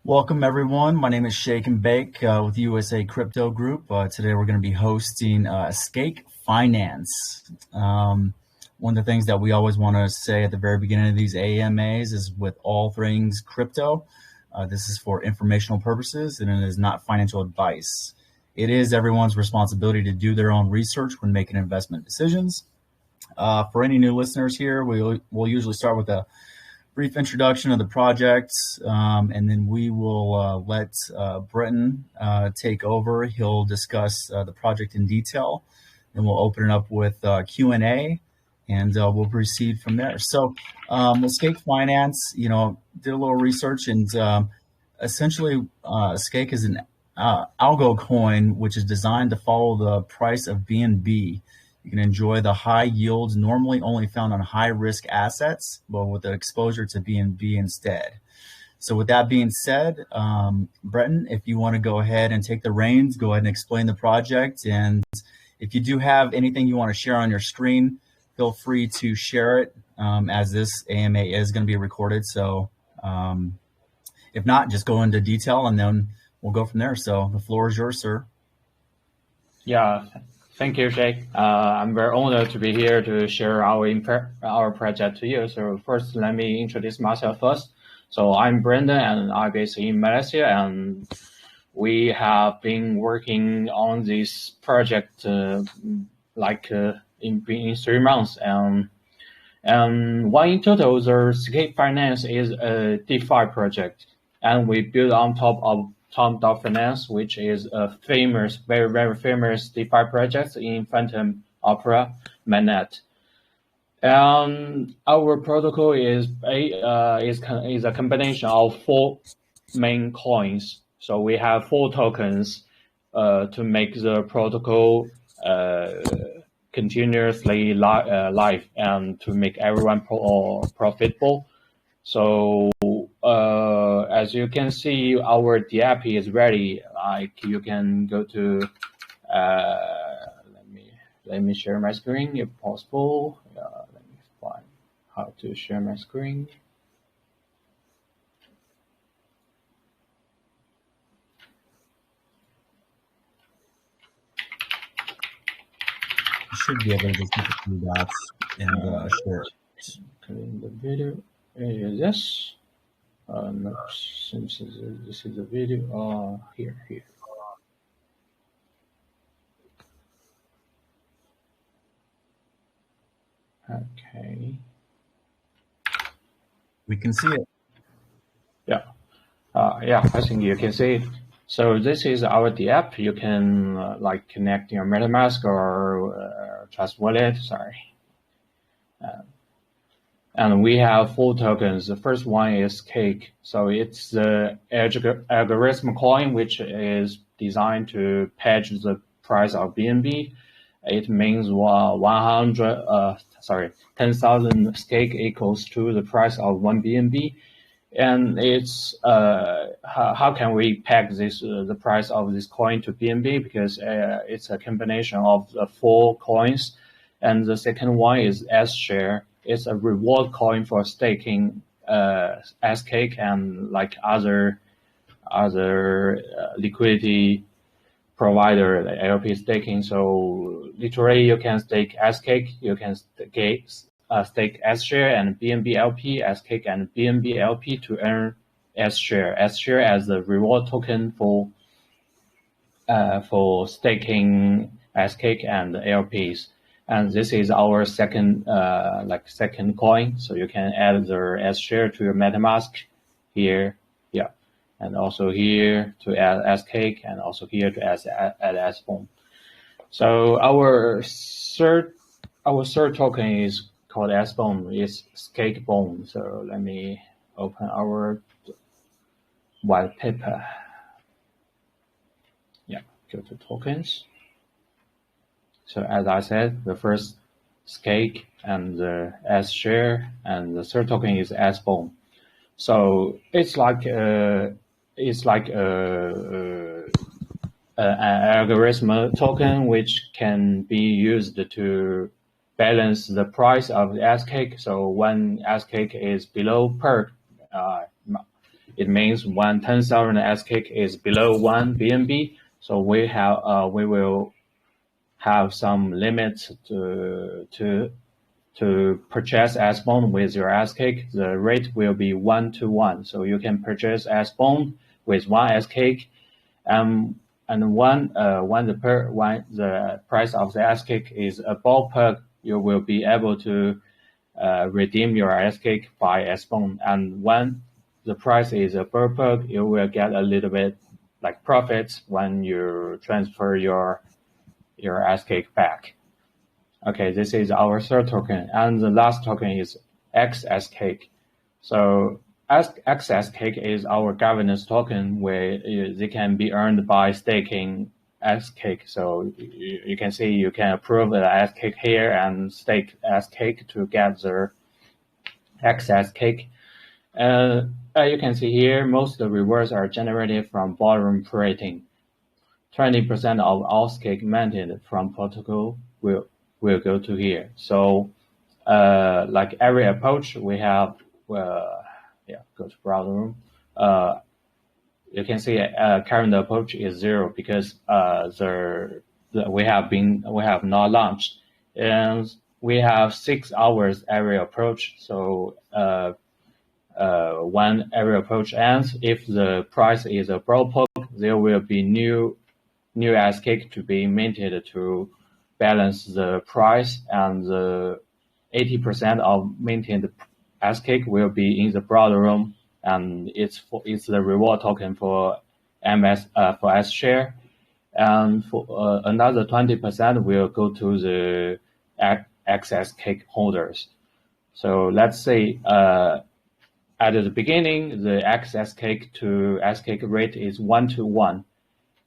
Welcome everyone. My name is Shake and Bake with USA Crypto Group. Today we're going to be hosting Scake Finance. One of the things that we always want to say at the very beginning of these AMAs is with all things crypto, this is for informational purposes and it is not financial advice. It is everyone's responsibility to do their own research when making investment decisions. For any new listeners here, we'll usually start with a brief introduction of the project, and then we will let Brenton take over. He'll discuss the project in detail, and we'll open it up with Q&A, and we'll proceed from there. So with Scake Finance, did a little research, and essentially Scake is an algo coin, which is designed to follow the price of BNB. You can enjoy the high yields normally only found on high risk assets, but with the exposure to BNB instead. So with that being said, Brenton, if you want to go ahead and take the reins, go ahead and explain the project. And if you do have anything you want to share on your screen, feel free to share it as this AMA is going to be recorded. So if not, just go into detail and then we'll go from there. So the floor is yours, sir. Yeah. Thank you, Jake. I'm very honored to be here to share our project to you. So first, let me introduce myself first. So I'm Brendan, and I'm based in Malaysia, and we have been working on this project in 3 months. And one in total, the Scake Finance is a DeFi project, and we build on top of Tom.Finance, which is a famous, very, very famous DeFi project in Phantom Opera mainnet. Our protocol is a combination of 4 main coins. So we have 4 tokens to make the protocol continuously live and to make everyone profitable. So as you can see, our DApp is ready. Like you can go to let me share my screen if possible. Let me find how to share my screen. You should be able to just hit the 3 dots and share it. In the video, yes. No, since this is a video. Here. Okay. We can see it. Yeah. I think you can see it. So this is our DApp. You can connect your MetaMask or Trust Wallet. Sorry. And we have 4 tokens. The first one is Scake. So it's the algorithmic coin, which is designed to hedge the price of BNB. It means 10,000 Scake equals to the price of 1 BNB. And it's how can we peg this the price of this coin to BNB, because it's a combination of the 4 coins. And the second one is S-share. It's a reward coin for staking Scake and other liquidity provider, like LP staking. So literally, you can stake Scake, you can stake S-share and BNB LP, Scake and BNB LP to earn S-share. S-share as the reward token for staking Scake and LPs. And this is our second coin. So you can add the S-share to your MetaMask here, and also here to add Scake, and also here to add SBonds. So our third token is called SBonds. It's Scake Bond. So let me open our white paper. Yeah, go to tokens. So as I said, the first Scake and the S-share, and the third token is SBonds. So it's like an algorithm token which can be used to balance the price of the Scake. So when Scake is below it means when 10,000 Scake is below 1 BNB, so we will have some limits to purchase SBond with your Scake. The rate will be 1-to-1, so you can purchase SBond with 1 Scake, and when the price of the Scake is above perk, you will be able to redeem your Scake by SBond, and when the price is above perk, you will get a little bit like profits when you transfer your Scake back. Okay, this is our third token, and the last token is XScake. So XScake is our governance token, where they can be earned by staking Scake. So you can see you can approve the Scake here and stake Scake to get the XScake. You can see here, most of the rewards are generated from volume trading. 20% of all Scake minted from protocol will go to here. So like every approach, we have go to browser room. You can see current approach is 0 because we have not launched, and we have 6 hours every approach. So when every approach ends, if the price is above perk, there will be new Scake to be minted to balance the price, and the 80% of minted Scake will be in the browser room, and it's the reward token for for S share, and for another 20% will go to the XScake holders. So let's say at the beginning, the XScake to Scake rate is 1-to-1,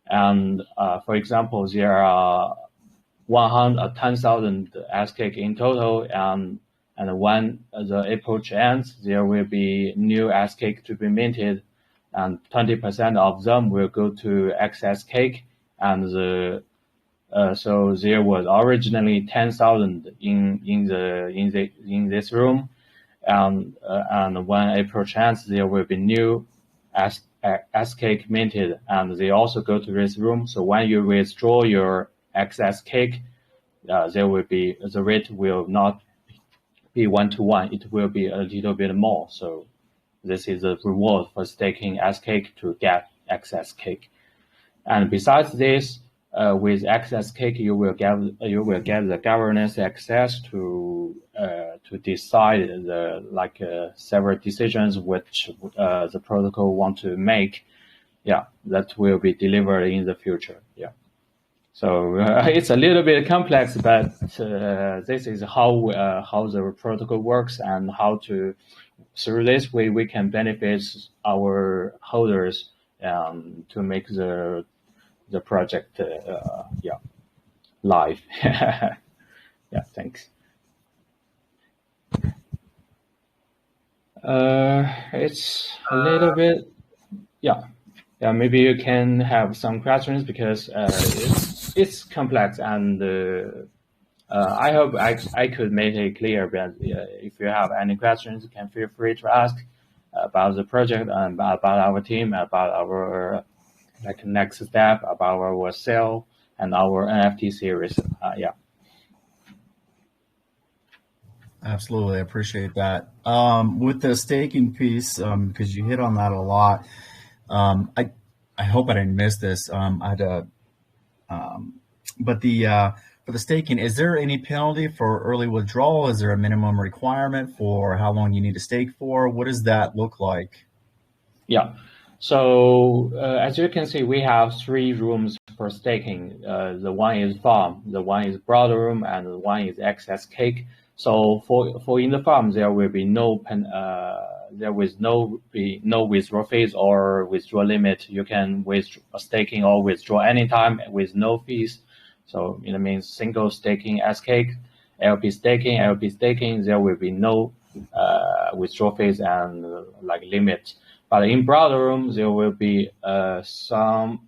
and for example, there are 10,000 Scake in total, and when the approach ends, there will be new Scake to be minted, and 20% of them will go to XScake, and so there was originally 10,000 in this room, and when approach ends, there will be new Scake minted, and they also go to this room. So when you withdraw your XScake, there will be the rate will not be 1-to-1. It will be a little bit more. So this is a reward for staking Scake to get XScake. And besides this, with XScake, you will get the governance access to decide several decisions which the protocol want to make. Yeah, that will be delivered in the future. Yeah. So it's a little bit complex, but this is how the protocol works, and how through this way we can benefit our holders to make the project live. Yeah, thanks. It's a little bit maybe you can have some questions, because it's complex, and I hope I could make it clear. But if you have any questions, you can feel free to ask about the project and about our team, about our next step, about our sale and our NFT series. Absolutely, I appreciate that. With the staking piece, because you hit on that a lot, I hope I didn't miss this. For the staking, is there any penalty for early withdrawal? Is there a minimum requirement for how long you need to stake for? What does that look like? Yeah. So as you can see, we have 3 rooms for staking. The one is farm, the one is browser room, and the one is XScake. So for in the farm, there will be no withdrawal fees or withdrawal limit. You can withdraw staking or withdraw anytime with no fees. So it means single staking Scake, LP staking, there will be no withdrawal fees and limit. But in browser room, there will be some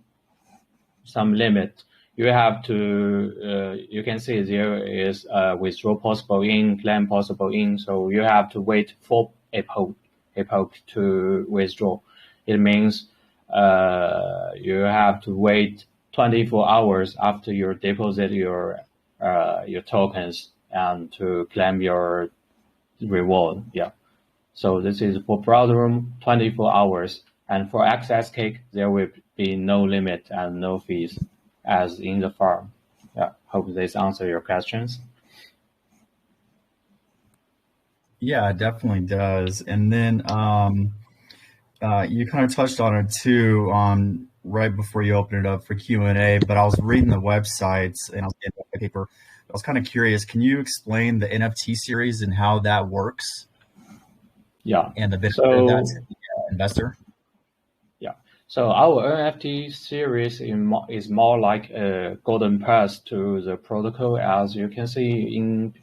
limit. You have to, you can see there is withdraw possible in, claim possible in. So you have to wait for epoch to withdraw. It means you have to wait 24 hours after you deposit your tokens and to claim your reward. Yeah. So this is for browser room, 24 hours. And for access cake, there will be no limit and no fees as in the farm. Yeah, hope this answers your questions. Yeah, it definitely does. And then you kind of touched on it too right before you opened it up for Q&A, but I was reading the websites and I was getting the paper. I was kind of curious, can you explain the NFT series and how that works? Yeah. And the benefit of that to the investor? Yeah. So our NFT series is more like a golden pass to the protocol. As you can see in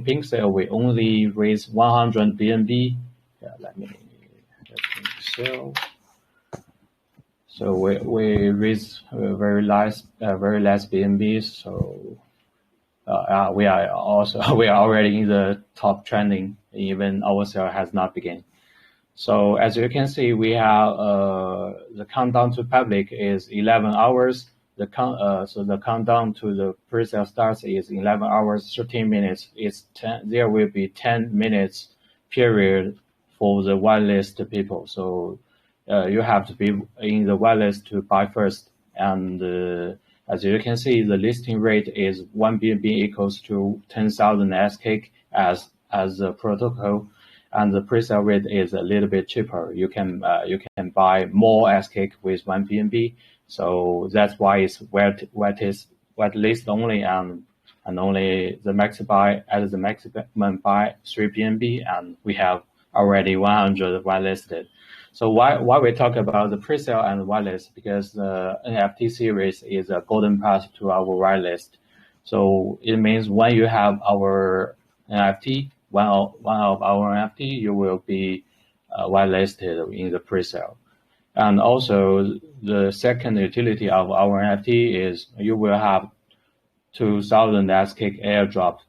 Pinksale, we only raise 100 BNB. Yeah, let me get Pinksale. So we raise very less BNB. So we are already in the top trending. Even our sale has not begun. So as you can see, we have the countdown to public is 11 hours. So the countdown to the pre-sale starts is 11 hours, 13 minutes. There will be 10 minutes period for the whitelist people. So you have to be in the whitelist to buy first. And as you can see, the listing rate is 1 BNB equals to 10,000 SK as a protocol. And the pre-sale rate is a little bit cheaper. You can buy more SK with 1 BNB. So that's why it's whitelist only and only the max buy at the maximum buy 3 BNB, and we have already 100 whitelisted. So why we talk about the pre-sale and whitelist? Because the NFT series is a golden path to our whitelist. So it means when you have our NFT, one of our NFT, you will be whitelisted in the pre-sale. And also the second utility of our NFT is you will have 2,000 SK airdrop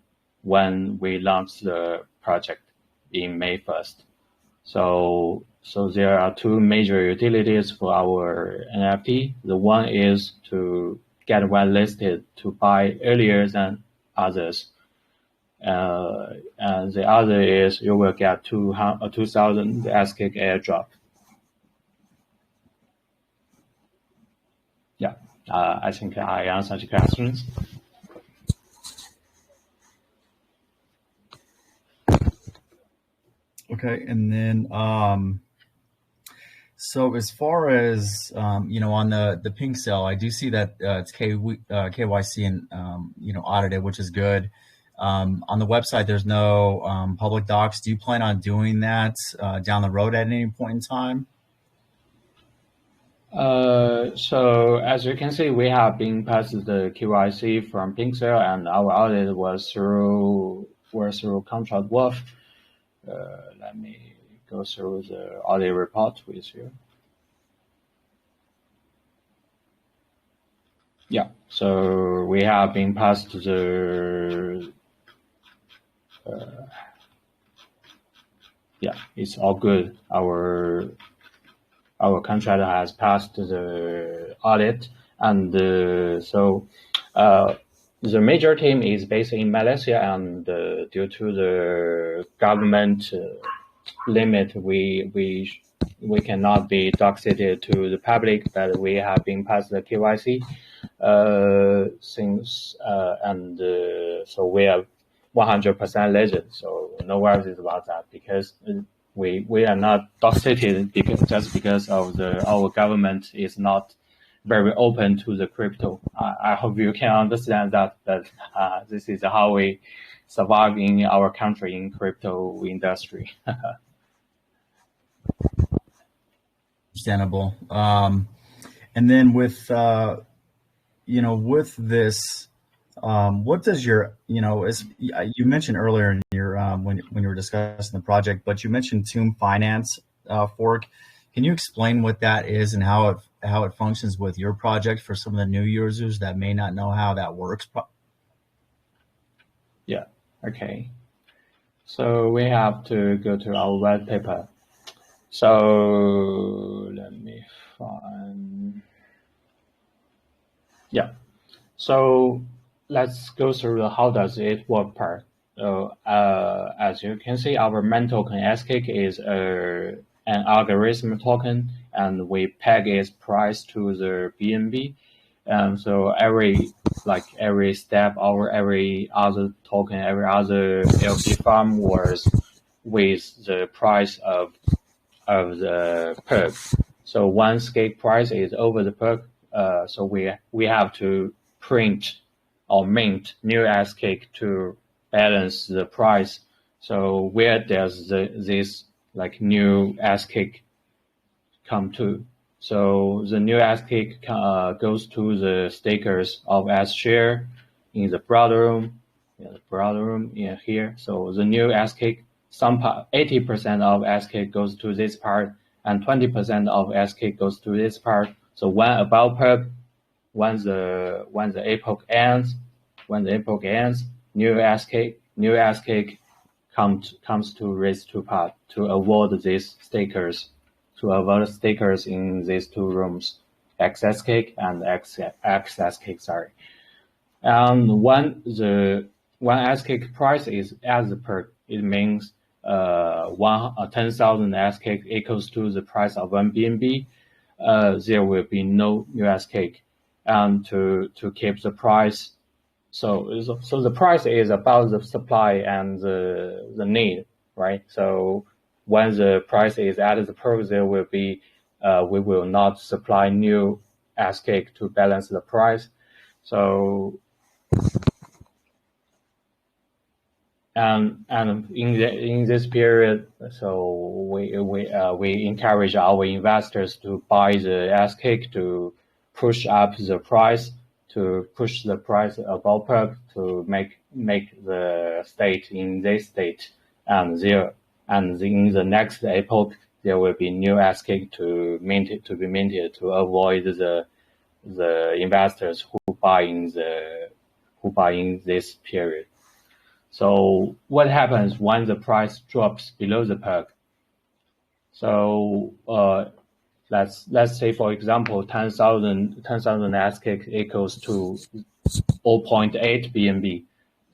when we launch the project in May 1st. So there are two major utilities for our NFT. The one is to get whitelisted to buy earlier than others. And the other is you will get 2,000 SK airdrop. Yeah, I think I answered the questions. Okay, and then so as far as on the Pinksale, I do see that it's KYC and audited, which is good. On the website, there's no public docs. Do you plan on doing that down the road at any point in time? So as you can see, we have been passed the KYC from Pinksale, and our audit was through contract worth. Let me go through the audit report with you. Yeah, so we have been passed the. Yeah, it's all good. Our contract has passed the audit, and so the major team is based in Malaysia, and due to the government limit, we cannot be doxed to the public, but we have been passed the KYC since, and so we are 100% legit. So no worries about that, because we are not doxed because of our government is not very open to the crypto. I hope you can understand that this is how we survive in our country in crypto industry. Understandable. And then with with this, what does your as you mentioned earlier in your when you were discussing the project, but you mentioned Tomb Finance fork. Can you explain what that is and how it functions with your project for some of the new users that may not know how that works? Yeah. Okay. So we have to go to our white paper. So let me So let's go through the how does it work part. So as you can see, our main token Scake is an algorithm token, and we peg its price to the BNB. So every step, every other token, every other LP farm was with the price of the perk. So one Scake price is over the perk, so we have to print or mint new Scake to balance the price. So where does this like new Scake come to? So the new Scake goes to the stakers of S share in the browser room, in here. So the new Scake, some part 80% of Scake goes to this part, and 20% of Scake goes to this part. So when above perk, when the epoch ends, new Scake comes to these two parts to avoid these stakers. To avoid stakers in these two rooms, XScake and XScake, sorry. And when Scake price is as the perk, it means 10,000 Scake equals to the price of 1 BNB. There will be no new Scake, and to keep the price. So the price is about the supply and the need, right? So when the price is at the perk, there will be we will not supply new Scake to balance the price. So and in this period, so we encourage our investors to buy the Scake to push up the price, to push the price above perk, to make the state in this state, and in the next epoch there will be new Scake to be minted to avoid the investors who buy in this period. So what happens when the price drops below the perk? So let's say, for example, 10,000 Scake equals to 0.8 BNB.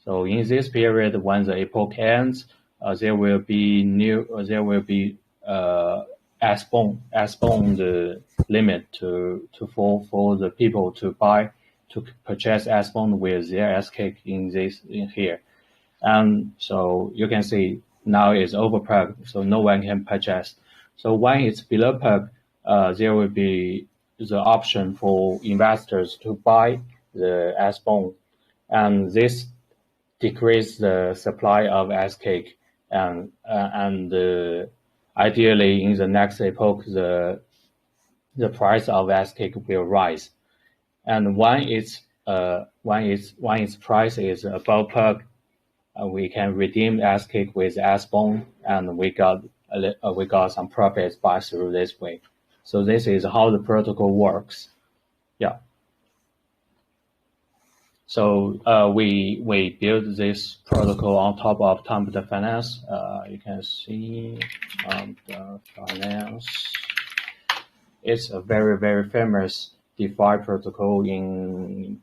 So in this period, when the epoch ends, there will be SBond the limit for the people to purchase SBond with their Scake in here. And so you can see now it's over perk, so no one can purchase. So when it's below perk, there will be the option for investors to buy the SBond, and this decrease the supply of Scake, and ideally in the next epoch the price of Scake will rise, and when its price is above perk, we can redeem Scake with SBond, and we got some profits by through this way. So this is how the protocol works. Yeah. So we build this protocol on top of Template Finance. You can see the Finance. It's a very, very famous DeFi protocol in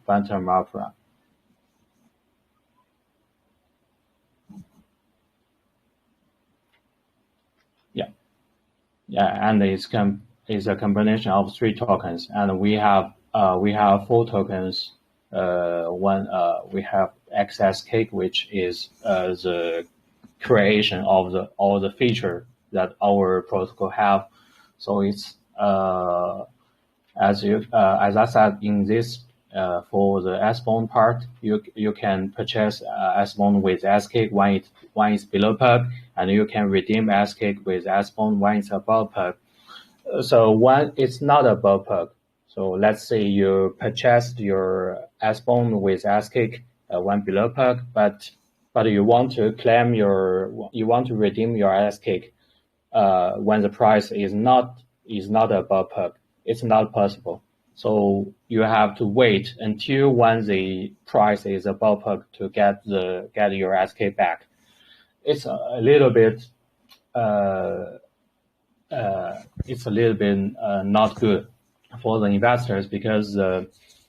Phantom Opera. Yeah, and it's a combination of 3 tokens, and we have 4 tokens. We have XScake, which is the creation of all the feature that our protocol have. So it's as I said in this for the SBond part, you can purchase SBond with Scake when it's below perk, and you can redeem Scake with SBond when it's above perk. So when it's not above perk, so let's say you purchased your SBond with Scake when below perk, but you want to redeem your Scake when the price is not above perk. It's not possible. So you have to wait until when the price is above perk to get your Scake back. It's a little bit not good for the investors, because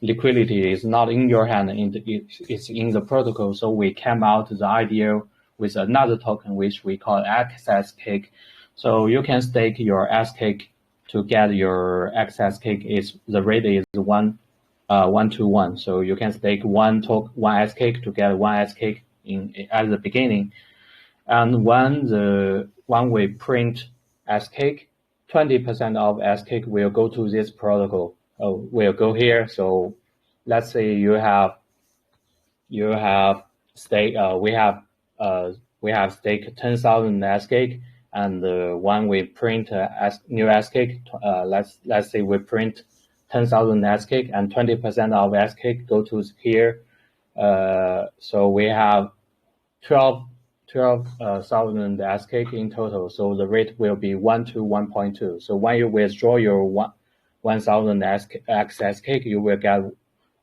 liquidity is not in your hand, it's in the protocol. So we came out the idea with another token, which we call access cake. So you can stake your Scake to get your access cake. The rate is 1 to 1. So you can stake one Scake to get one Scake at the beginning. And when we print Scake, 20% of Scake will go to this protocol. Will go here. So let's say you have stake. We have stake 10,000 Scake, and when we print new Scake, let's say we print 10,000 Scake, and 20% of Scake go to here. So we have 12,000 Scake in total. So the rate will be 1 to 1.2. So when you withdraw your 1,000 access cake, you will get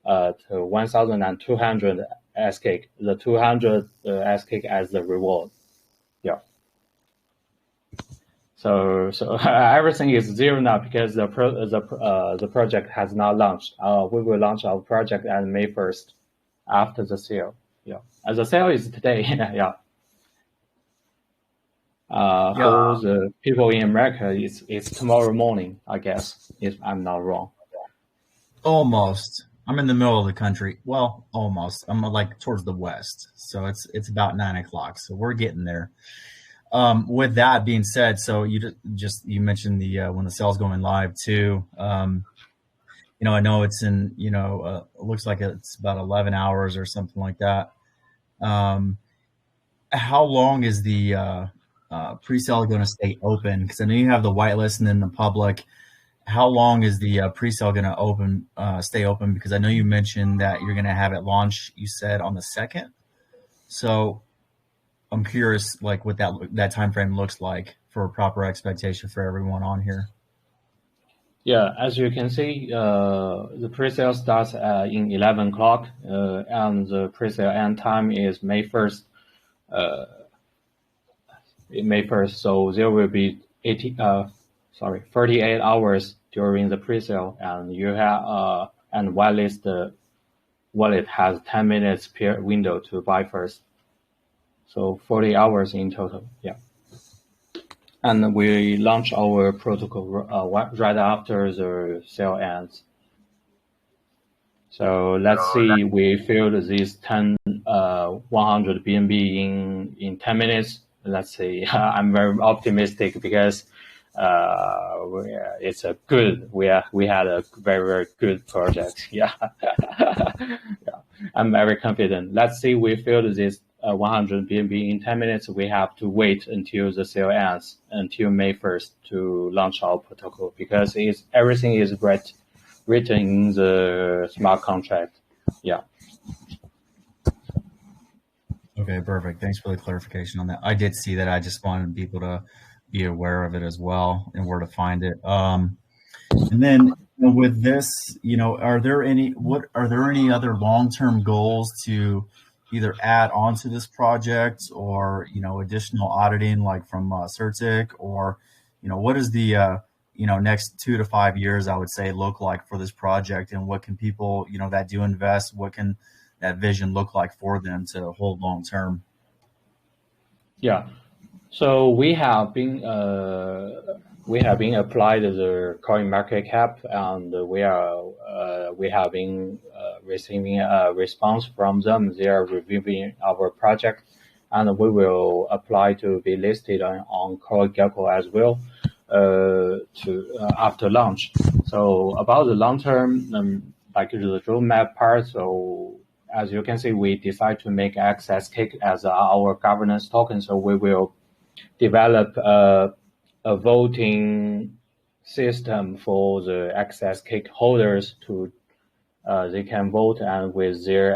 to 1,200 Scake. The 200 Scake as the reward. Yeah. So everything is zero now because the project has not launched. We will launch our project on May 1st after the sale. Yeah, and the sale is today. Yeah. For the people in America, it's tomorrow morning, I guess, if I'm not wrong. Almost. I'm in the middle of the country. Well, almost. I'm like towards the west, so it's about 9 o'clock. So we're getting there. With that being said, so you mentioned the when the sale's going live too. I know it's in it looks like it's about 11 hours or something like that. How long is the pre-sale going to stay open? Because I know you have the whitelist and then the public. How long is the pre-sale going to stay open? Because I know you mentioned that you're going to have it launch, you said, on the 2nd. So I'm curious, like, what that time frame looks like for a proper expectation for everyone on here. Yeah, as you can see, the pre-sale starts in 11 o'clock, and the pre-sale end time is May 1st. May 1st, so there will be 38 hours during the pre-sale, and you have and whitelist wallet has 10 minutes per window to buy first, so 40 hours in total. Yeah, and we launch our protocol right after the sale ends. So let's see, we filled this 100 BNB in 10 minutes. Let's see, I'm very optimistic because it's a good. We had a very, very good project. Yeah, yeah. I'm very confident. Let's see, we filled this 100 BNB in 10 minutes. We have to wait until the sale ends, until May 1st to launch our protocol, because everything is written in the smart contract. Yeah. Okay, perfect. Thanks for the clarification on that. I did see that. I just wanted people to be aware of it as well and where to find it. And then with this, are there any other long-term goals to either add onto this project or, additional auditing like from Certic, or, what is the, next 2 to 5 years, I would say, look like for this project, and what can people, that do invest, what can that vision look like for them to hold long term? Yeah, so we have been applied the coin market cap, and we have been receiving a response from them. They are reviewing our project, and we will apply to be listed on CoinGecko as well after launch. So about the long term, like the roadmap part, so as you can see, we decide to make Cake as our governance token. So we will develop a voting system for the Cake holders to they can vote, and with their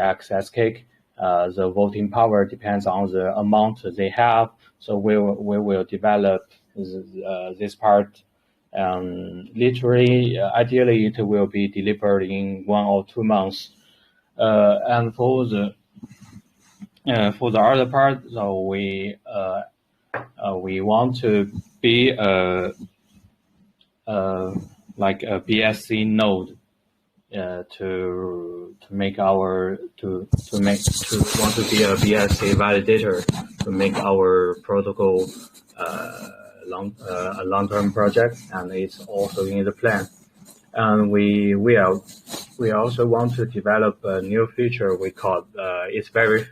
Cake, the voting power depends on the amount they have. So we will develop this part. Literally, ideally, it will be delivered in 1 or 2 months. And for the other part, so we want to be like a BSC node want to be a BSC validator to make our protocol a long-term project, and it's also in the plan. And we also want to develop a new feature we call it's very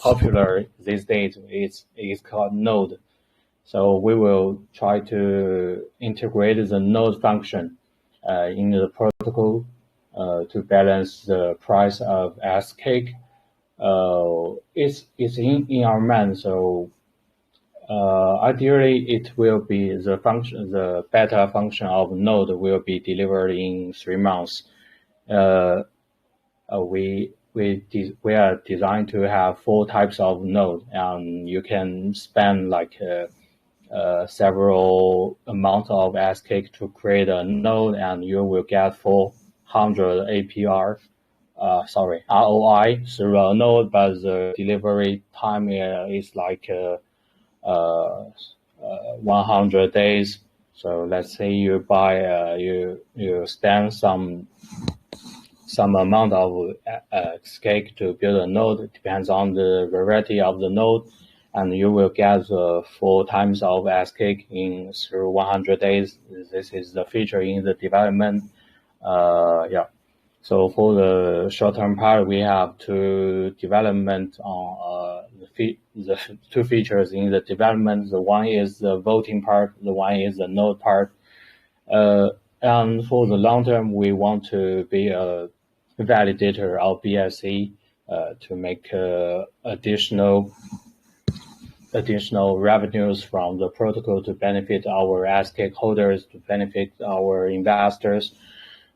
popular these days. It's called Node. So we will try to integrate the node function in the protocol to balance the price of Scake. It's in our mind. So ideally, it will be the beta function of node will be delivered in 3 months. We are designed to have 4 types of node, and you can spend like several amount of Scake to create a node, and you will get 400 APR. ROI through a node, but the delivery time is like 100 days. So let's say you buy you spend some amount of Scake to build a node. It depends on the variety of the node, and you will get 4 times of Scake in through 100 days. This is the feature in the development. So for the short-term part, we have 2 development on the 2 features in the development. The one is the voting part, the one is the node part. And for the long term, we want to be a validator of BSC to make additional revenues from the protocol to benefit our Scake holders, to benefit our investors.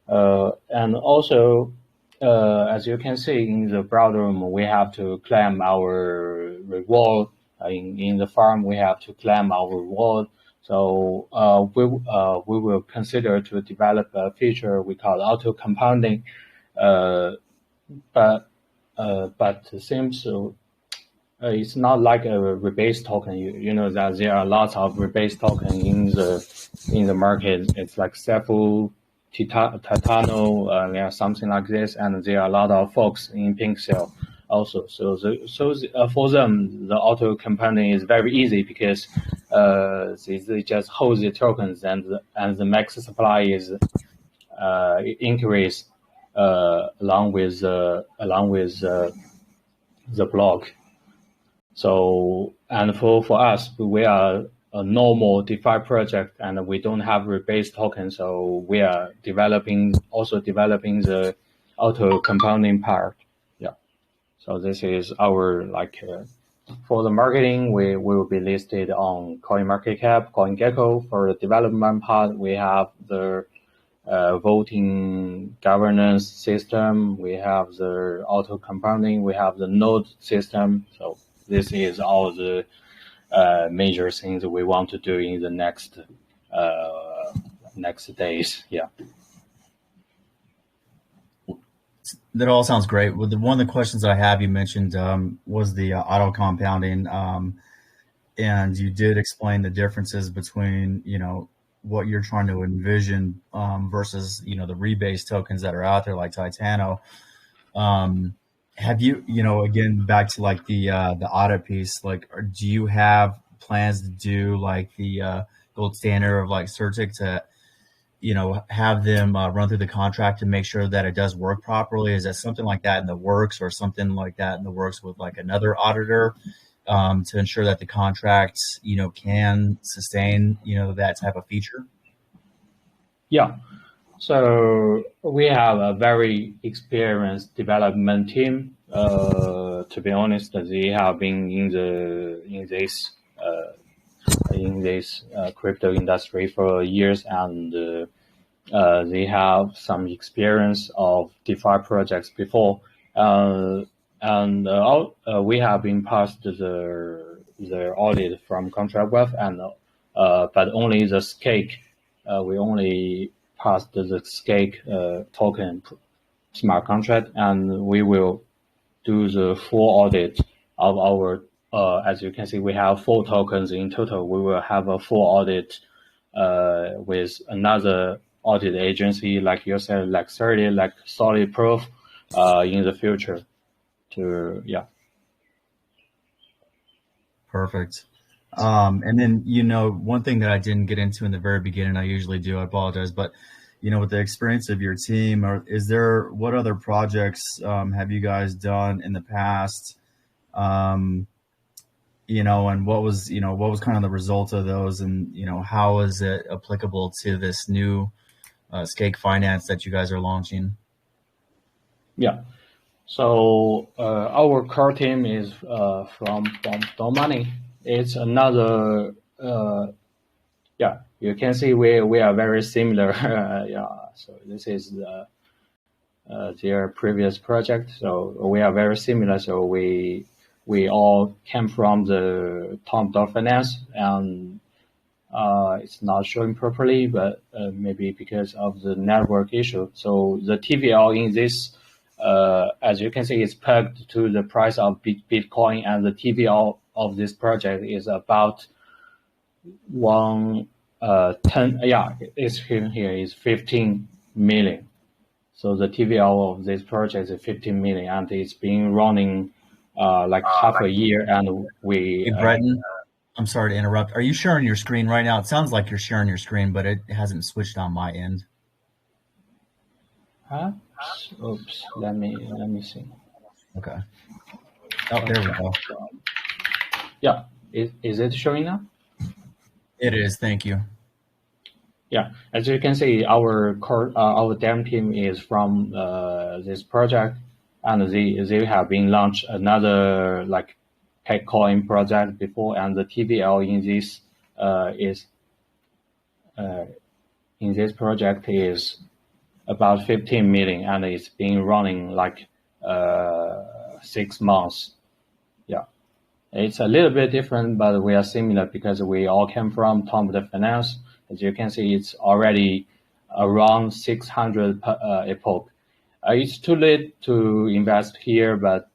And also, as you can see in the broad room, we have to claim our reward. In the farm, we have to claim our reward. So we will consider to develop a feature we call auto compounding. But it seems it's not like a rebase token. You know that there are lots of rebase token in the market. It's like Cephu, Titano, something like this, and there are a lot of folks in Pinksale also. So for them, the auto compounding is very easy because they just hold the tokens, and the max supply is increase along with the block. So, and for us, we are a normal DeFi project, and we don't have rebase token, so we are also developing the auto compounding part. Yeah. So this is our for the marketing, we will be listed on CoinMarketCap, CoinGecko. For the development part, we have the voting governance system, we have the auto compounding, we have the node system. So this is all the major things we want to do in the next days. Yeah. That all sounds great. Well, one of the questions I have, you mentioned was the auto compounding, and you did explain the differences between what you're trying to envision versus the rebase tokens that are out there like Titano. Have you again back to like the audit piece, like do you have plans to do like the gold standard of like Certic to have them run through the contract to make sure that it does work properly? Is that something like that in the works, or something like that in the works with like another auditor to ensure that the contract can sustain that type of feature? Yeah. So we have a very experienced development team. To be honest, they have been in this crypto industry for years, and they have some experience of DeFi projects before. And we have been passed the audit from Contractweb, and but only the Scake. We only passed the Scake token smart contract, and we will do the full audit of our. As you can see, we have 4 tokens in total. We will have a full audit with another audit agency, like you said, like 30, like solid proof in the future. Yeah. Perfect. And then, one thing that I didn't get into in the very beginning, I usually do, I apologize, but, with the experience of your team, what other projects have you guys done in the past? And what was kind of the result of those, and, how is it applicable to this new Scake Finance that you guys are launching? Yeah. So our core team is from Money. It's another yeah. You can see we are very similar. Yeah. So this is their previous project. So we are very similar. So we all came from the Finance, and it's not showing properly, but maybe because of the network issue. So the TVL in this, as you can see, is pegged to the price of Bitcoin, and the TVL of this project is about 10. Yeah, it's here is 15 million. So the TVL of this project is 15 million, and it's been running like half a year, and we. Hey, Breton, I'm sorry to interrupt. Are you sharing your screen right now? It sounds like you're sharing your screen, but it hasn't switched on my end. Huh? Oops. Let me see. Okay. Oh, there we go. Yeah. Is it showing now? It is. Thank you. Yeah. As you can see, our DApp team is from this project, and they have been launched another like Bitcoin project before, and the TVL in this in this project is about 15 million, and it's been running like 6 months. Yeah, it's a little bit different, but we are similar because we all came from Finance. As you can see, it's already around 600 epoch. It's too late to invest here, but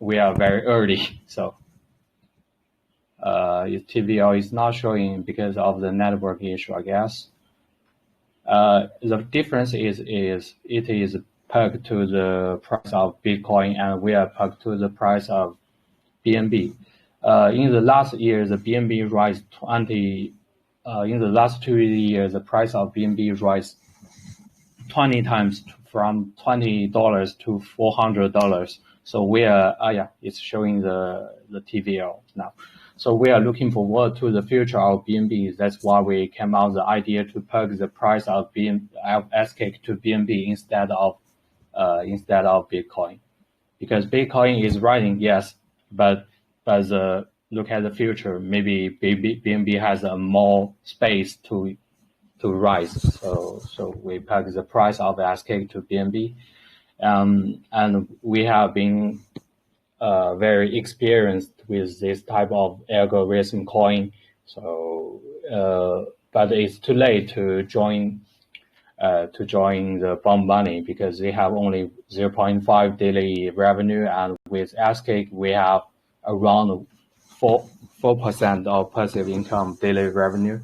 we are very early, so TVL is not showing because of the network issue, I guess. The difference is it is pegged to the price of Bitcoin, and we are pegged to the price of BNB. In the last year, the BNB rise 20. In the last 2 years, the price of BNB rise 20 times from $20 to $400. So we are it's showing the TVL now. So we are looking forward to the future of BNB. That's why we came out the idea to peg the price of Scake to BNB instead of Bitcoin, because Bitcoin is rising, yes, but look at the future, maybe BNB has a more space to rise. So we peg the price of Scake to BNB, and we have been very experienced with this type of algorithm coin. So, but it's too late to join the Bomb Money because they have only 0.5 daily revenue, and with Scake we have around 4% of passive income daily revenue.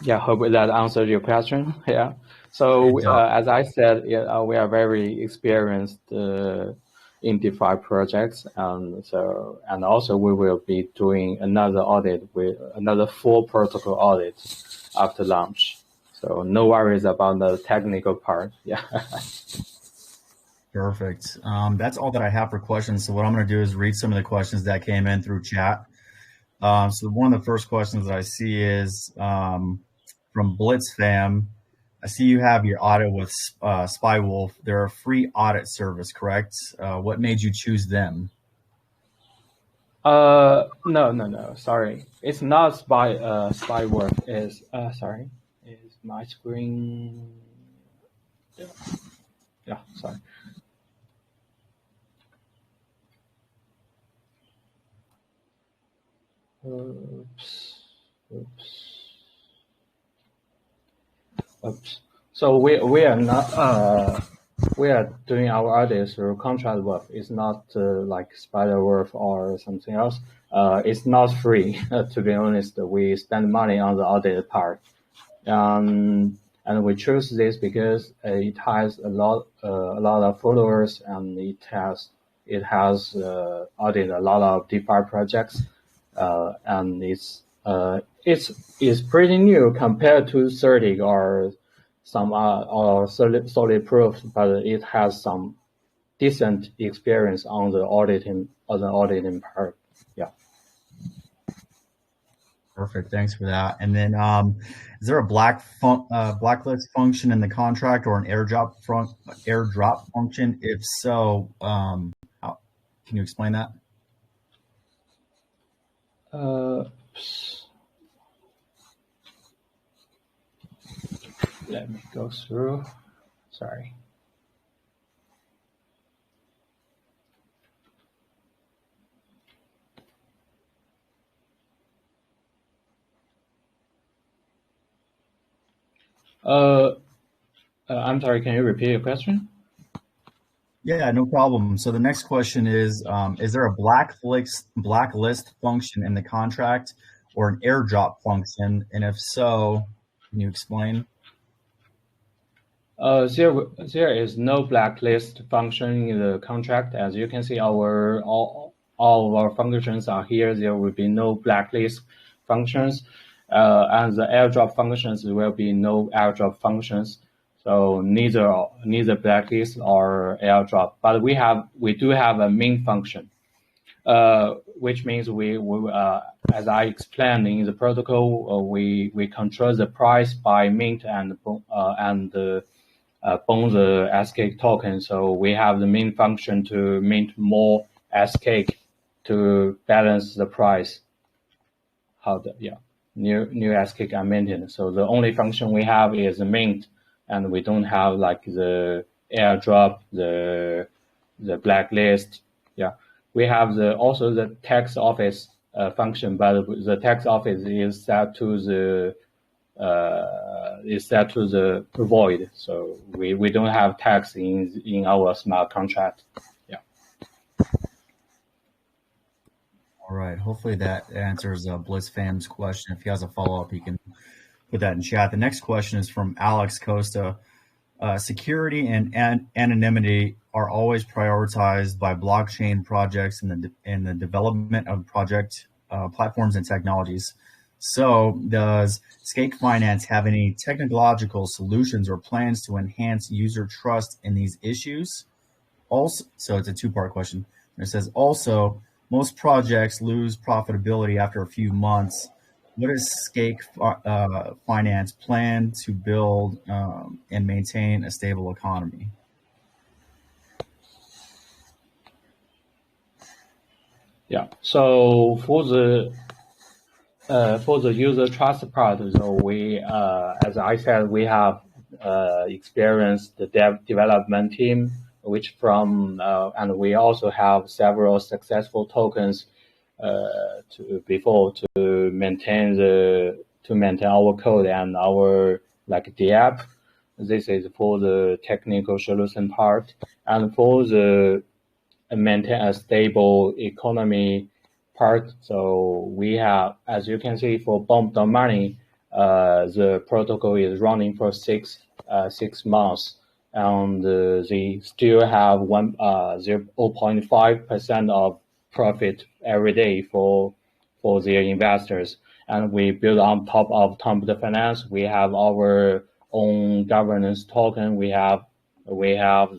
Yeah, hope that answered your question. Yeah. So as I said, we are very experienced in DeFi projects, and also we will be doing another audit with another full protocol audit after launch. So no worries about the technical part. Yeah. Perfect. That's all that I have for questions. So what I'm going to do is read some of the questions that came in through chat. So one of the first questions that I see is from Blitz Fam. I see you have your audit with SpyWolf. They're a free audit service, correct? What made you choose them? No. Sorry, it's not SpyWolf. Is sorry, is my screen? Yeah. Sorry. Oops. So we are not we are doing our audit through contract work. It's not like Spiderwolf or something else. It's not free, to be honest. We spend money on the audit part. And we choose this because it has a lot of followers, and it has audited a lot of DeFi projects, and it's pretty new compared to Certic or some or solid proof, but it has some decent experience on the auditing part. Yeah. Perfect. Thanks for that. And then, is there a blacklist function in the contract or an airdrop function? If so, can you explain that? Let me go through. Sorry. I'm sorry, can you repeat your question? Yeah, no problem. So the next question is there a blacklist function in the contract or an airdrop function? And if so, can you explain? There is no blacklist function in the contract. As you can see, all of our functions are here. There will be no blacklist functions, and the airdrop functions will be no airdrop functions. So neither blacklist or airdrop. But we do have a mint function, which means we as I explained in the protocol, we control the price by mint and bond the Scake token. So we have the mint function to mint more Scake to balance the price. New Scake are minted. So the only function we have is the mint, and we don't have like the airdrop, the blacklist. Yeah, we have also the tax office function, but the tax office is set to the void. So we don't have tax in our smart contract. Yeah. All right. Hopefully that answers Bliss Fam's question. If he has a follow-up, he can put that in chat. The next question is from Alex Costa. Security and anonymity are always prioritized by blockchain projects in the development of project platforms and technologies. So does Scake Finance have any technological solutions or plans to enhance user trust in these issues? Also, so it's a two-part question. It says also, most projects lose profitability after a few months. What does Scake Finance plan to build and maintain a stable economy? Yeah. So for the user trust part, so we, as I said, we have experienced the development team, which and we also have several successful tokens to maintain our code and our like DApp. This is for the technical solution part, and for the maintain a stable economy part. So we have, as you can see, for Bomb.money, the protocol is running for 6 months, and they still have 0.5% of profit every day for their investors. And we build on top of the Finance. We have our own governance token. We have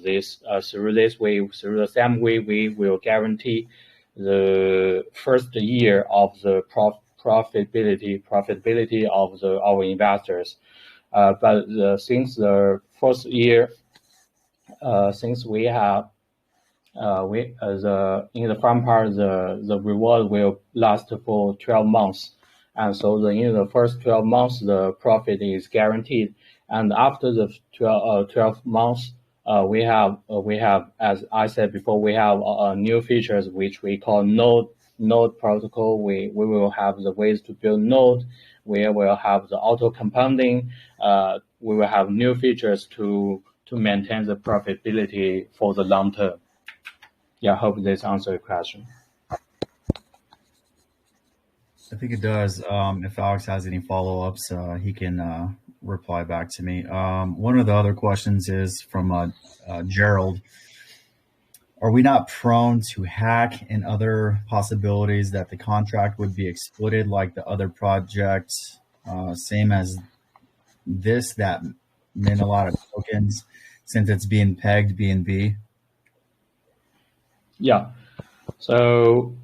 this through the same way we will guarantee the first year of the profitability of our investors. But since the first year, since we have in the front part, the reward will last for 12 months, and so in the first 12 months the profit is guaranteed, and after the 12 months. We have, as I said before, we have new features which we call node protocol. We will have the ways to build node. We will have the auto compounding. We will have new features to to maintain the profitability for the long term. Yeah, I hope this answers your question. I think it does. If Alex has any follow-ups, he can reply back to me. One of the other questions is from Gerald. Are we not prone to hack and other possibilities that the contract would be exploited like the other projects, same as this that mint a lot of tokens since it's being pegged BNB? Yeah. So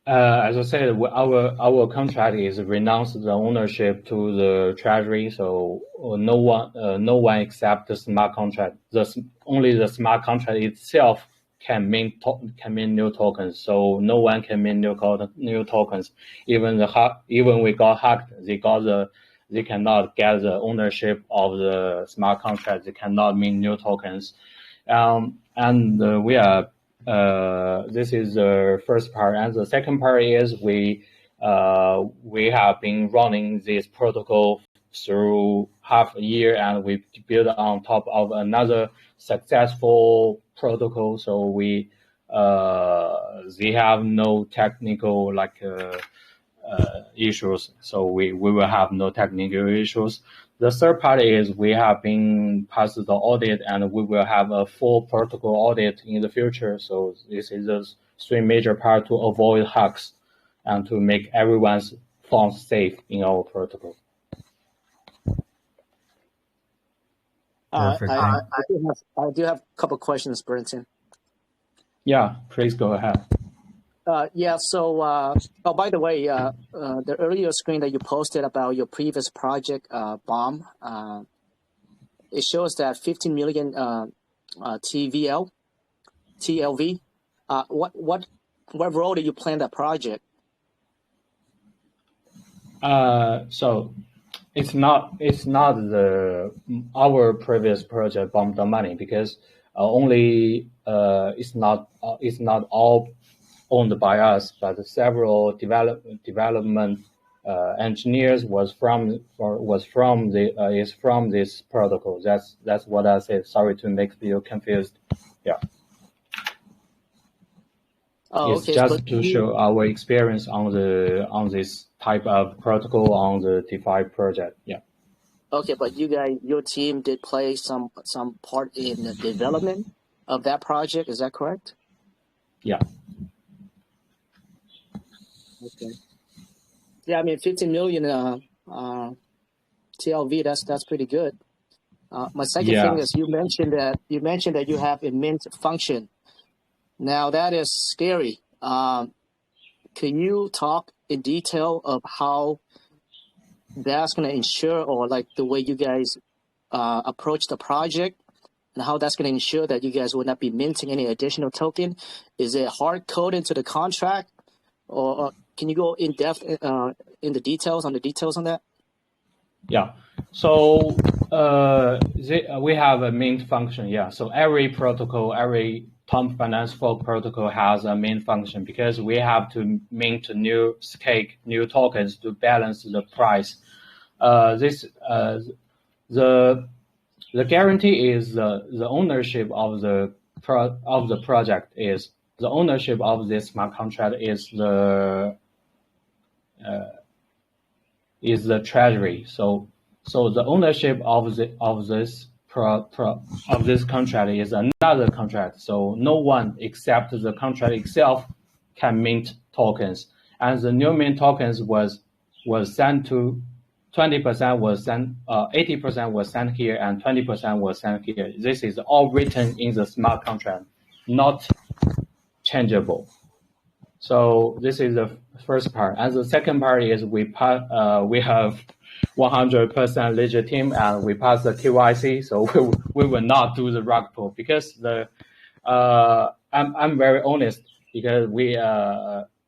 as I said, our contract is renounce the ownership to the Treasury. So no one except the smart contract. Only the smart contract itself can mint new tokens. So no one can mint new tokens. Even we got hacked, they cannot get the ownership of the smart contract. They cannot mint new tokens. We are. This is the first part, and the second part is we have been running this protocol through half a year, and we build on top of another successful protocol. So they have no technical issues. So we will have no technical issues. The third part is we have been passed the audit, and we will have a full protocol audit in the future. So this is the three major parts to avoid hacks and to make everyone's funds safe in our protocol. Perfect. I do have a couple of questions, Brenton. Yeah, please go ahead. So by the way, the earlier screen that you posted about your previous project, BOM, it shows that 15 million TLV. What role did you play in that project? So it's not our previous project BOM the money, because only it's not all owned by us, but several development engineers was from this protocol. That's what I said. Sorry to make you confused. Yeah. It's just to show our experience on this type of protocol on the DeFi project. Yeah. Okay, but your team did play some part in the development of that project. Is that correct? Yeah. Okay. Yeah, I mean, 15 million TLV. That's pretty good. My second thing is you mentioned that you have a mint function. Now that is scary. Can you talk in detail of how that's going to ensure, or like the way you guys approach the project, and how that's going to ensure that you guys will not be minting any additional token? Is it hard coded into the contract, or can you go in depth in the details on that? Yeah. So we have a mint function. Yeah. So every protocol, every Tom Finance Fork protocol has a mint function, because we have to mint new Scake, new tokens to balance the price. The guarantee is the ownership of the project is the ownership of this smart contract is the Treasury. So the ownership of this contract is another contract. So no one except the contract itself can mint tokens. And the new mint tokens was sent to 20% was sent, 80% was sent here, and 20% was sent here. This is all written in the smart contract, not changeable. So this is the first part. And the second part is we have 100% legitimate, and we pass the KYC. So we will not do the rug pull, because I'm very honest, because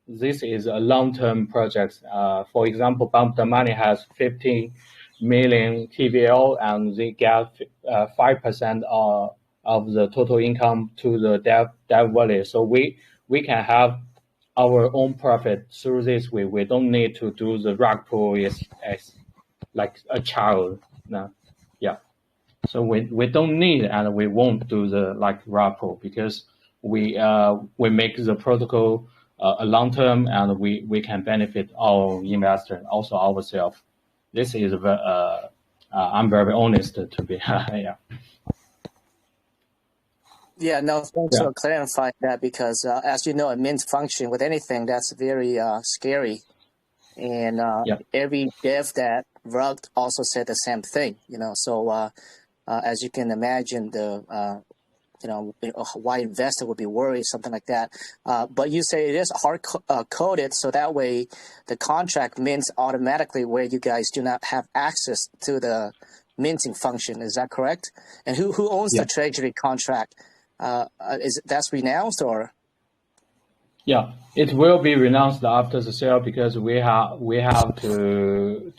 this is a long-term project. For example, Bump the Money has 15 million TVL, and they get 5% of the total income to the DApp wallet. So we can have our own profit through this way. We don't need to do the rug pull as like a child. No. Yeah. So we don't need and we won't do the like RAPO because we make the protocol a long term and we can benefit our investors, also ourselves. This is I'm very honest to be yeah. Yeah, no, thanks for clarifying that because as you know, a mint function with anything that's very scary. And every dev that rugged also said the same thing, So as you can imagine, why investor would be worried, something like that. But you say it is hard coded, so that way the contract mints automatically where you guys do not have access to the minting function. Is that correct? And who owns the Treasury contract? That's renounced or? Yeah, it will be renounced after the sale because we have to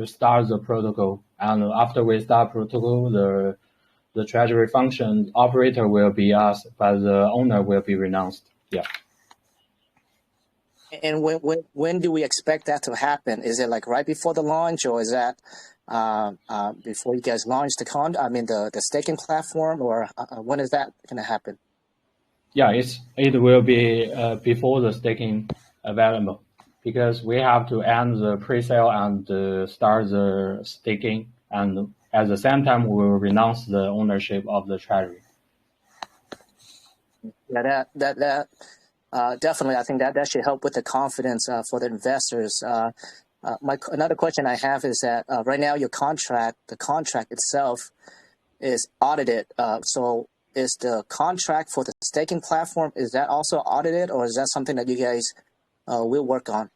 start the protocol, and after we start protocol, the Treasury function operator will be us, but the owner will be renounced. Yeah. And when do we expect that to happen? Is it like right before the launch, or is that before you guys launch the staking platform, or when is that going to happen? Yeah, it will be before the staking available because we have to end the pre-sale and start the staking, and at the same time we will renounce the ownership of the Treasury. Yeah, that definitely, I think that should help with the confidence for the investors. Another question I have is that right now the contract itself is audited. So is the contract for the staking platform, is that also audited, or is that something that you guys will work on?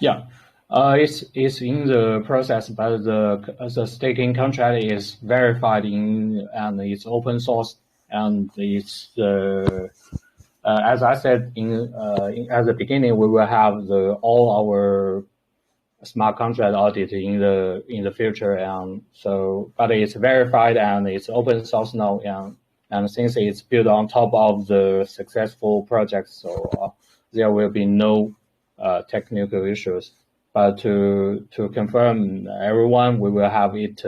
Yeah, it's in the process, but the staking contract is verified and it's open source, and it's as I said at the beginning, we will have all our smart contract audit in the future, and so but it's verified and it's open source now, and since it's built on top of the successful project, so there will be no technical issues. But to confirm everyone, we will have it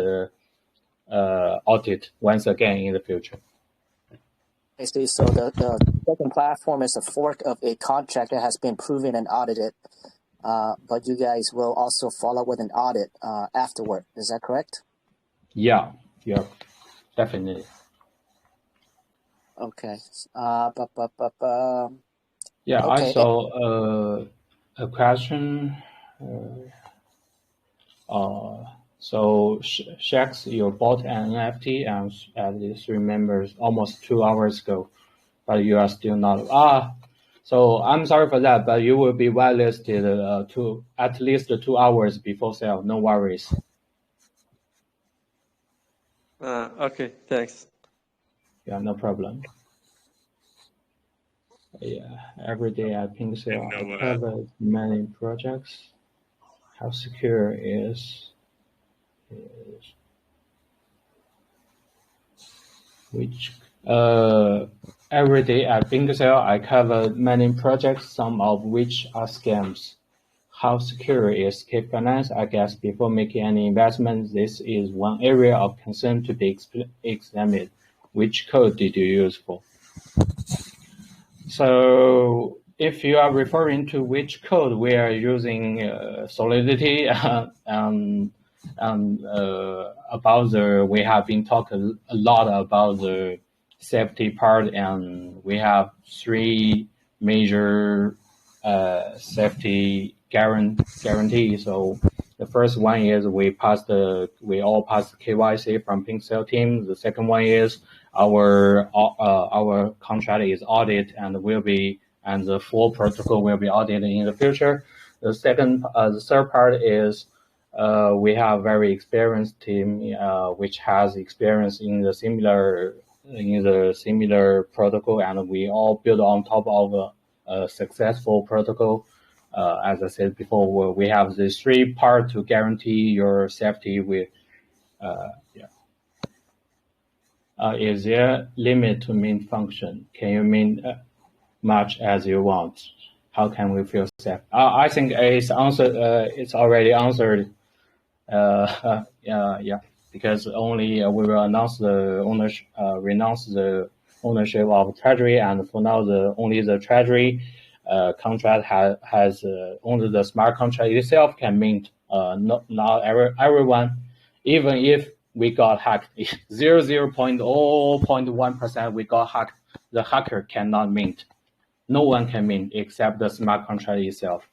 audit once again in the future. I see. So the second platform is a fork of a contract that has been proven and audited. But you guys will also follow with an audit afterward. Is that correct? Yeah, definitely. Okay. Yeah, okay. I saw a question. So Shax, you bought an NFT and at least remembers almost 2 hours ago, but you are still not. So I'm sorry for that, but you will be whitelisted to at least 2 hours before sale. No worries. Okay, thanks. Yeah, no problem. Yeah, every day at Pinksale, I covered many projects. How secure is which? Every day at Pinksale, I cover many projects, some of which are scams. How secure is Scake Finance? I guess before making any investment, this is one area of concern to be examined. Which code did you use for? So if you are referring to which code we are using, Solidity and about we have been talking a lot about the safety part, and we have 3 major safety guarantees. So the first one is we all passed the KYC from Pinksale team. The second one is our contract is audit and the full protocol will be audited in the future. The third part is we have very experienced team which has experience in the similar protocol, and we all build on top of a successful protocol. As I said before, we have these 3 parts to guarantee your safety. Is there limit to mint function? Can you mint much as you want? How can we feel safe? I think it's answered. It's already answered. Yeah, because only we will announce the renounce the ownership of Treasury, and for now only the Treasury contract has only the smart contract itself can mint. Not everyone, even if we got hacked, 0.001% we got hacked, the hacker cannot mint. No one can mint except the smart contract itself.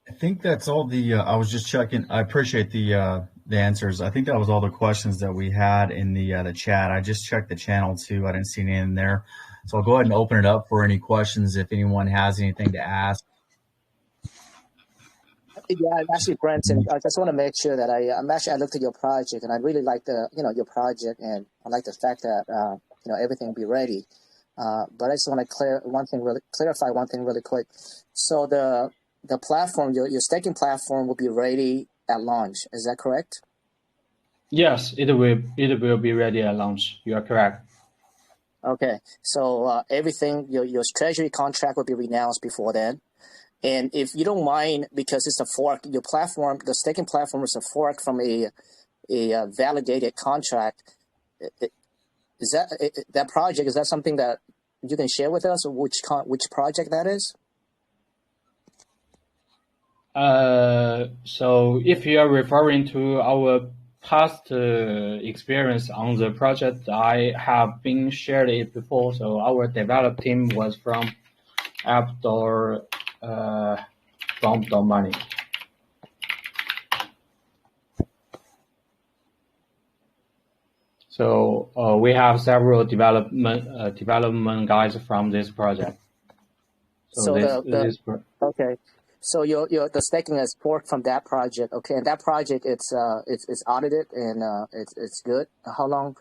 I think that's all the. I was just checking. I appreciate the answers. I think that was all the questions that we had in the chat. I just checked the channel too. I didn't see any in there, so I'll go ahead and open it up for any questions if anyone has anything to ask. Yeah, actually, Brenton, I just want to make sure that I looked at your project, and I really like your project, and I like the fact that everything will be ready. But I just want to clarify one thing really quick. So the platform, your staking platform, will be ready at launch. Is that correct? Yes, it will be ready at launch. You are correct. Okay, so everything, your Treasury contract will be renounced before then. And if you don't mind, because it's a fork, your platform, the staking platform is a fork from a validated contract. Is that project? Is that something that you can share with us, or which project that is? So if you are referring to our past experience on the project, I have been shared it before. So our develop team was from App.Money. So we have several development guys from this project. Okay. So the staking is forked from that project. Okay, and that project it's audited and it's good. How long?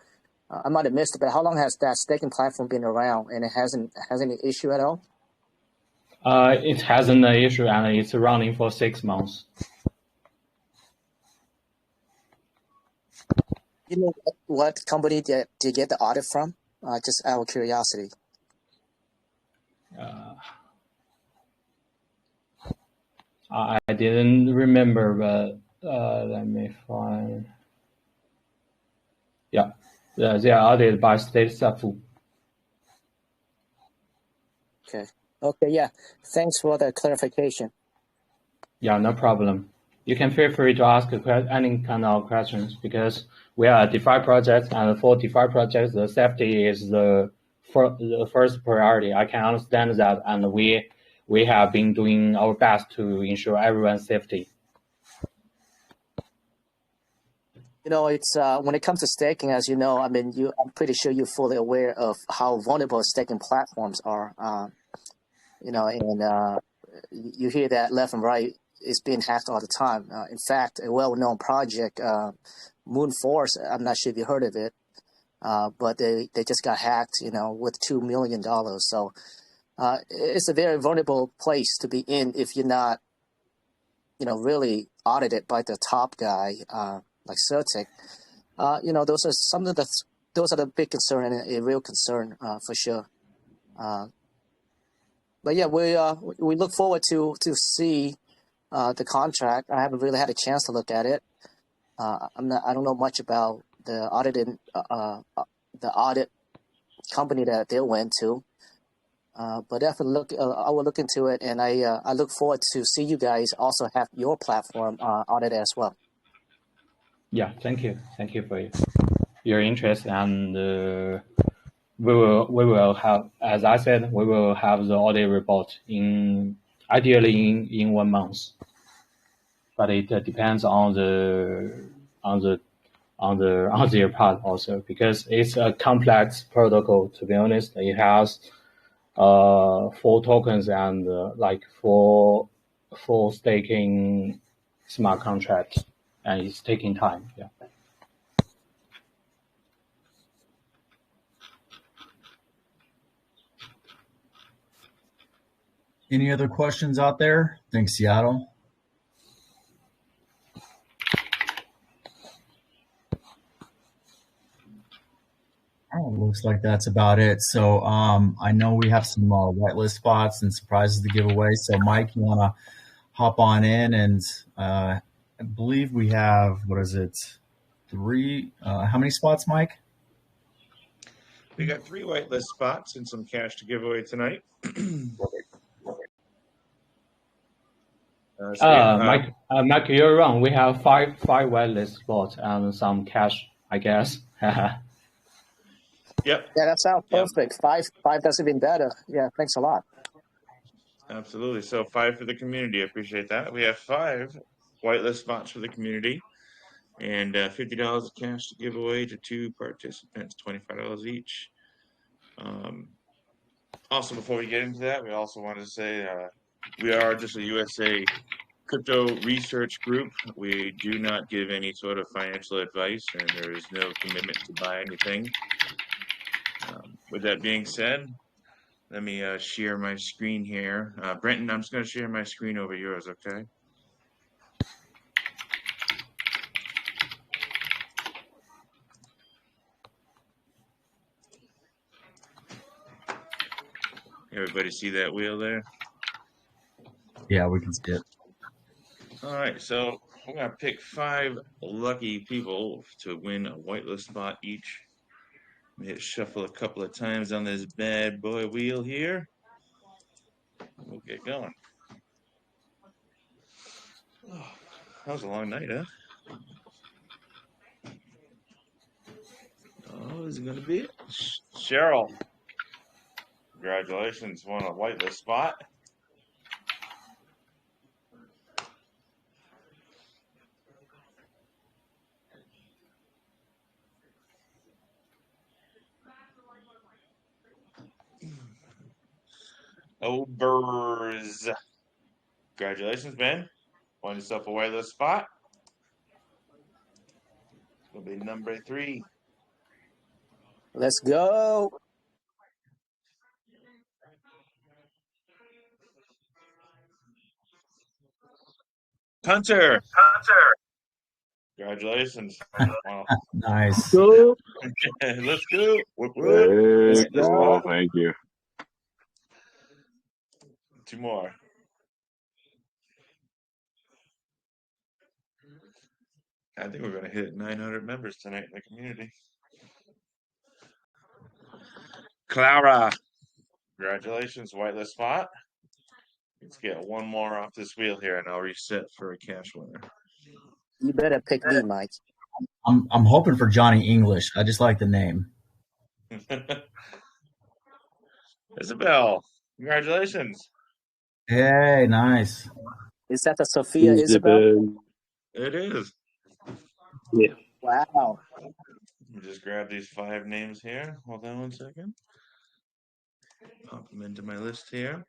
I might have missed it, but how long has that staking platform been around, and it has any issue at all? It hasn't an issue, and it's running for 6 months. You know what company did you get the audit from? Just out of curiosity. I didn't remember, but let me find. Yeah, they are audited by State Safu. Okay, yeah. Thanks for the clarification. Yeah, no problem. You can feel free to ask any kind of questions, because we are a DeFi project, and for DeFi projects, the safety is the first priority. I can understand that, and we have been doing our best to ensure everyone's safety. It's when it comes to staking, as you know, I'm pretty sure you're fully aware of how vulnerable staking platforms are. And you hear that left and right. It's being hacked all the time. In fact, a well-known project, Moonforce, I'm not sure if you heard of it, but they just got hacked, with $2 million. So it's a very vulnerable place to be in if you're not, really audited by the top guy, like Certic. Those are the big concern, and a real concern for sure. But yeah, we look forward to see the contract. I haven't really had a chance to look at it. I don't know much about the audit company that they went to. But definitely I will look into it, and I look forward to see you guys also have your platform audited as well. Yeah, thank you for your interest, and we will have, as I said, we will have the audit report ideally in 1 month, but it depends on their part also, because it's a complex protocol. To be honest, it has 4 tokens and like four staking smart contracts, and it's taking time. Yeah. Any other questions out there? Thanks, Seattle. Looks like that's about it. So I know we have some whitelist spots and surprises to give away. So Mike, you want to hop on in and I believe we have, what is it, 3? How many spots, Mike? We got 3 whitelist spots and some cash to give away tonight. Mike, you're wrong. We have five whitelist spots and some cash, I guess. Yep. Yeah, that sounds perfect. Yep. Five does even better. Yeah, thanks a lot. Absolutely. So 5 for the community. I appreciate that. We have 5 whitelist spots for the community and $50 of cash to give away to 2 participants, $25 each. Also, before we get into that, we also want to say we are just a USA crypto research group. We do not give any sort of financial advice, and there is no commitment to buy anything. With that being said, let me share my screen here. Brenton, I'm just going to share my screen over yours, okay? Everybody see that wheel there? Yeah, we can see it. All right, so we're going to pick 5 lucky people to win a whitelist spot each. Let me hit shuffle a couple of times on this bad boy wheel here. We'll get going. Oh, that was a long night, huh? Oh, is it going to be it? Cheryl. Congratulations, won a whitelist spot. Obers. Congratulations, Ben. Won yourself a whitelist spot. It's going to be number 3. Let's go. Hunter. Congratulations. Wow. Nice. Let's go. Let's go. Thank you. 2 more. I think we're going to hit 900 members tonight in the community. Clara. Congratulations, whitelist spot. Let's get 1 more off this wheel here, and I'll reset for a cash winner. You better pick me, Mike. I'm hoping for Johnny English. I just like the name. Isabel, congratulations. Hey, nice. Is that the Sophia Isabel? It is. Yeah. Wow. Let me just grab these 5 names here. Hold on 1 second. Pop them into my list here.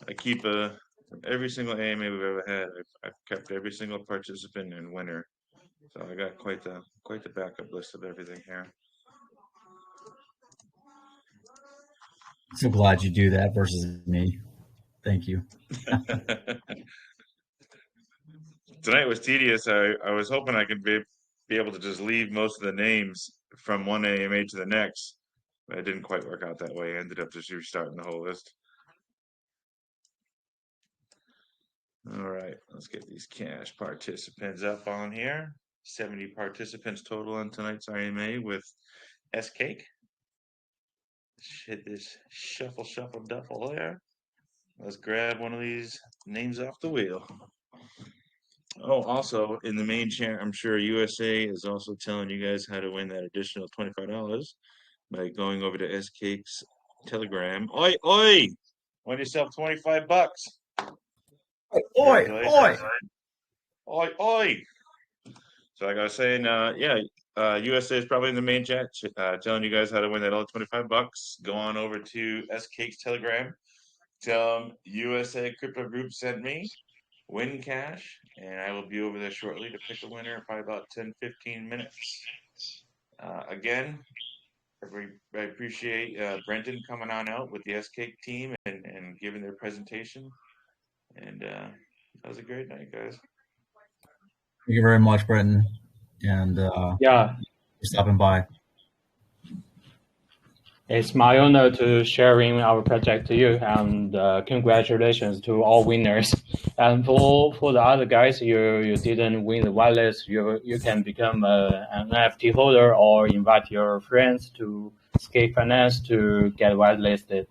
I keep every single AMA we've ever had. I've kept every single participant and winner. So I got quite the backup list of everything here. So glad you do that versus me. Thank you. Tonight was tedious. I was hoping I could be able to just leave most of the names from one AMA to the next, but it didn't quite work out that way. I ended up just restarting the whole list. All right, let's get these cash participants up on here. 70 participants total on tonight's IMA with Scake. Hit this shuffle duffle there. Let's grab one of these names off the wheel. Oh, also in the main chat, I'm sure USA is also telling you guys how to win that additional $25 by going over to Scake's Telegram. Oi! Win yourself $25. Oi! So like I was saying, USA is probably in the main chat telling you guys how to win that other $25. Go on over to Scake's Telegram. Tell them USA Crypto Group sent me. Win cash, and I will be over there shortly to pick a winner in probably about 10-15 minutes. Again, I appreciate Brenton coming on out with the Scake team and giving their presentation. And that was a great night, guys. Thank you very much, Brenton. And for stopping by. It's my honor to sharing our project to you, and congratulations to all winners. And for the other guys, you didn't win the whitelist, you can become an NFT holder or invite your friends to Scake Finance to get whitelisted.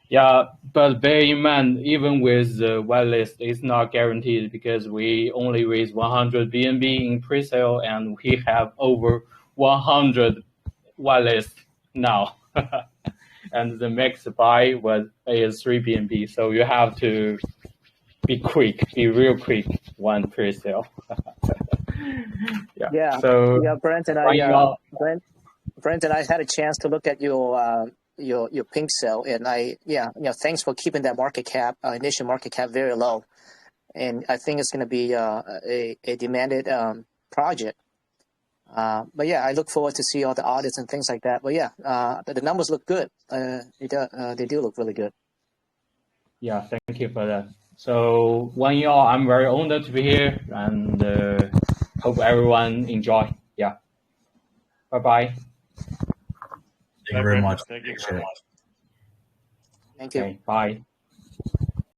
Yeah, but bear in mind, even with the whitelist, it's not guaranteed because we only raised 100 BNB in presale, and we have over 100 whitelist now. And the max buy is 3 BNB. So you have to be quick, be real quick when pre-sale. Yeah. So yeah, Brent and I had a chance to look at your Pinksale, and thanks for keeping that market cap, initial market cap, very low. And I think it's going to be a demanded project. But yeah, I look forward to see all the audits and things like that. But yeah, the numbers look good. They do look really good. Yeah, thank you for that. So 1 year, I'm very honored to be here, and hope everyone enjoy. Yeah. Bye-bye. Thank you very much. Thank you very much. Thank you. Okay, bye.